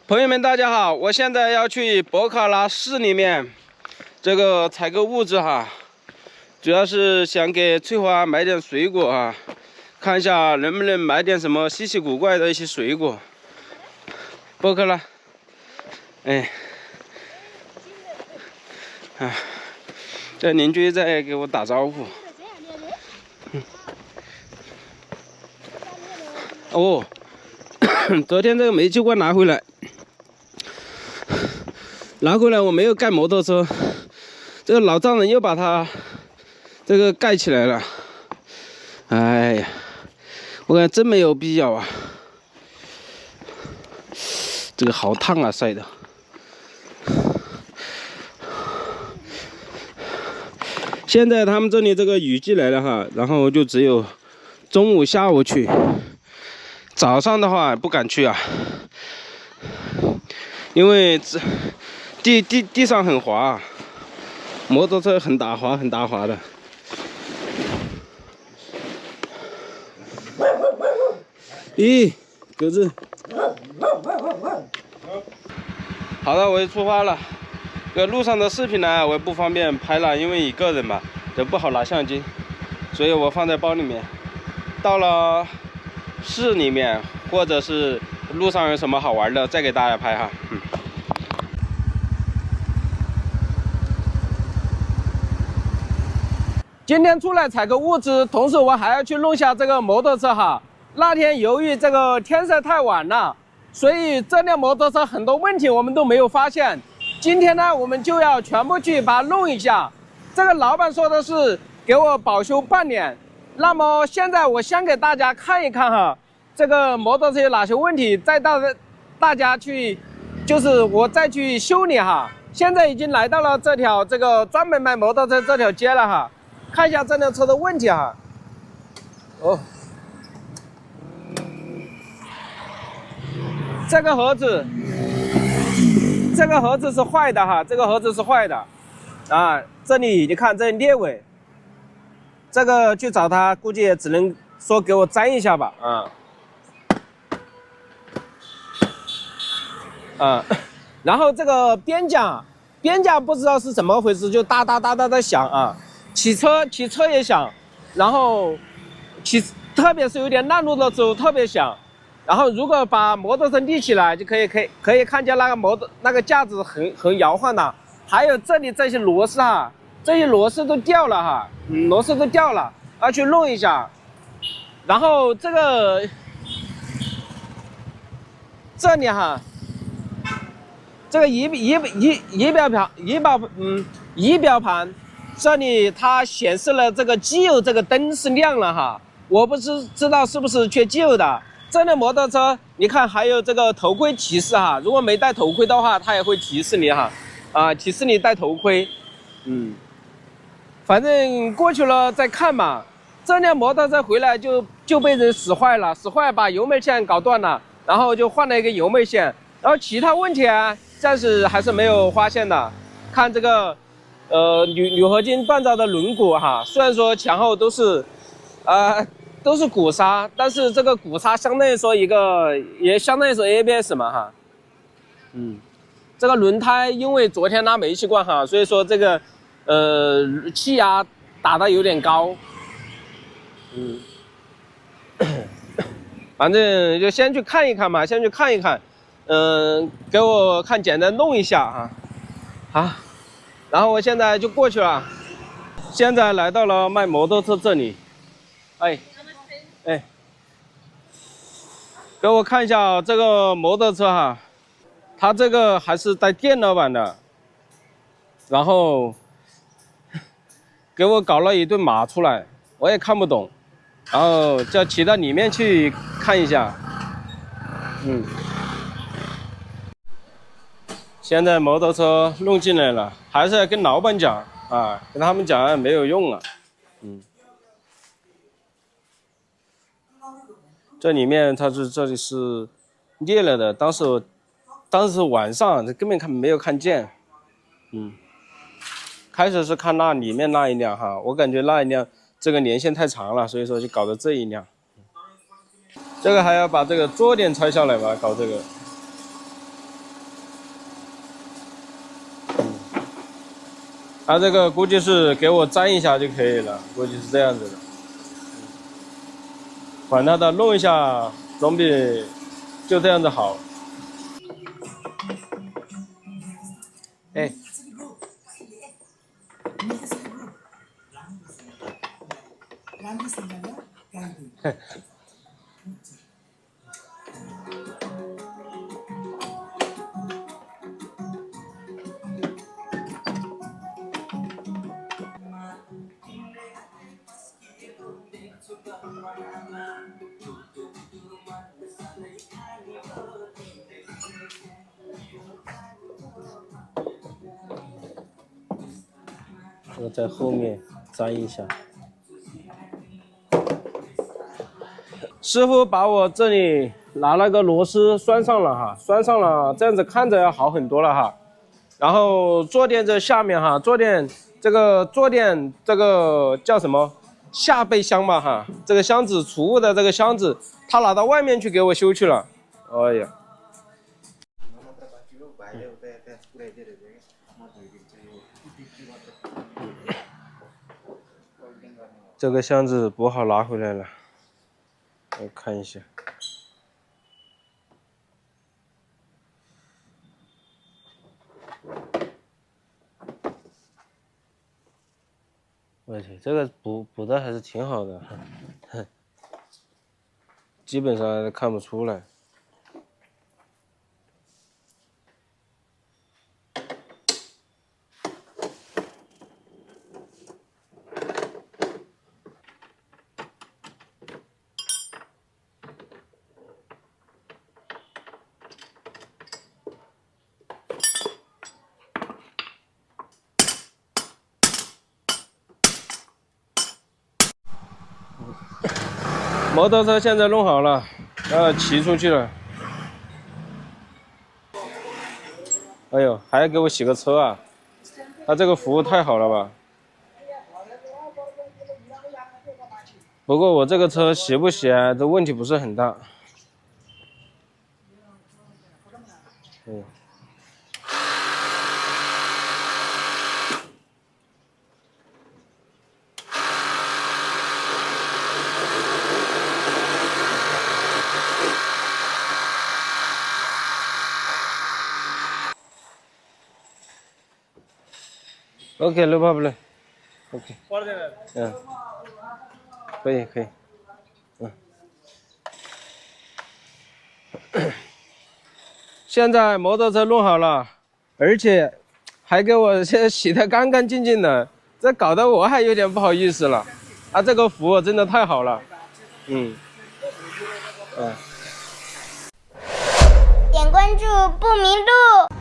朋友们，大家好！我现在要去博卡拉市里面这个采购物资哈，主要是想给翠花买点水果啊，看一下能不能买点什么稀奇古怪的一些水果。博卡拉，哎，啊，这邻居在给我打招呼。哦，昨天这个煤气罐拿回来我没有盖摩托车，这个老丈人又把它这个盖起来了。哎呀，我感觉真没有必要啊！这个好烫啊，晒的。现在他们这里这个雨季来了哈，然后就只有中午、下午去，早上的话不敢去啊，因为地上很滑，摩托车很打滑的。咦，狗子。好的，我就出发了。这路上的视频呢，我也不方便拍了，因为一个人嘛，就不好拿相机，所以我放在包里面。到了市里面，或者是路上有什么好玩的，再给大家拍哈。今天出来采购物资，同时我还要去弄下这个摩托车哈。那天由于这个天色太晚了，所以这辆摩托车很多问题我们都没有发现。今天呢，我们就要全部去把它弄一下。这个老板说的是给我保修半年，那么现在我先给大家看一看哈，这个摩托车有哪些问题，再大家去，就是我再去修理哈。现在已经来到了这条这个专门卖摩托车这条街了哈。看一下这辆车的问题哈。哦，这个盒子是坏的哈，这个盒子是坏的啊。这里你看这裂尾，这个去找他估计也只能说给我粘一下吧然后这个边架不知道是怎么回事，就哒哒哒哒的响啊。骑车也响，然后特别是有点烂路的时候特别响，然后如果把摩托车立起来，就可以看见那个架子很摇晃的。还有这里这些螺丝哈，这些螺丝都掉了哈，螺丝都掉了，要去弄一下。然后这里哈，这个仪表盘。这里它显示了这个机油这个灯是亮了哈，我不知道是不是缺机油的。这辆摩托车你看还有这个头盔提示哈，如果没戴头盔的话，它也会提示你哈，提示你戴头盔。反正过去了再看嘛。这辆摩托车回来就被人使坏把油门线搞断了，然后就换了一个油门线，然后其他问题啊暂时还是没有发现的。看这个。铝合金锻造的轮毂哈，虽然说前后都是鼓刹，但是这个鼓刹相当于说也相当于说 ABS 嘛哈。这个轮胎因为昨天拉煤气罐哈，所以说这个气压打得有点高。反正就先去看一看嘛，给我看简单弄一下啊。好。然后我现在就过去了，现在来到了卖摩托车这里，哎，给我看一下这个摩托车哈，它这个还是带电脑版的，然后给我搞了一顿码出来，我也看不懂，然后就骑到里面去看一下，现在摩托车弄进来了，还是要跟老板讲啊，跟他们讲没有用了。这里面这里是裂了的，当时晚上根本没有看见。开始是看那里面那一辆哈，我感觉那一辆这个年限太长了，所以说就搞的这一辆。这个还要把这个桌垫拆下来吧，搞这个。它这个估计是给我粘一下就可以了，估计是这样子的。管它的，弄一下总比就这样子好。哎。我在后面粘一下。师傅把我这里拿了个螺丝拴上了哈，拴上了，这样子看着要好很多了哈。然后坐垫这下面哈，坐垫这个叫什么下备箱吧哈，这个箱子储物的这个箱子，他拿到外面去给我修去了。哎呀。这个箱子不好拿回来了，我看一下。我去，这个补的还是挺好的，基本上看不出来。摩托车现在弄好了，要骑出去了。哎呦，还要给我洗个车啊！他这个服务太好了吧？不过我这个车洗不洗啊，这问题不是很大。嗯。OK， no problem。OK。嗯，可以。现在摩托车弄好了，而且还给我现在洗得干干净净的，这搞得我还有点不好意思了。啊，这个服务真的太好了。点关注不迷路。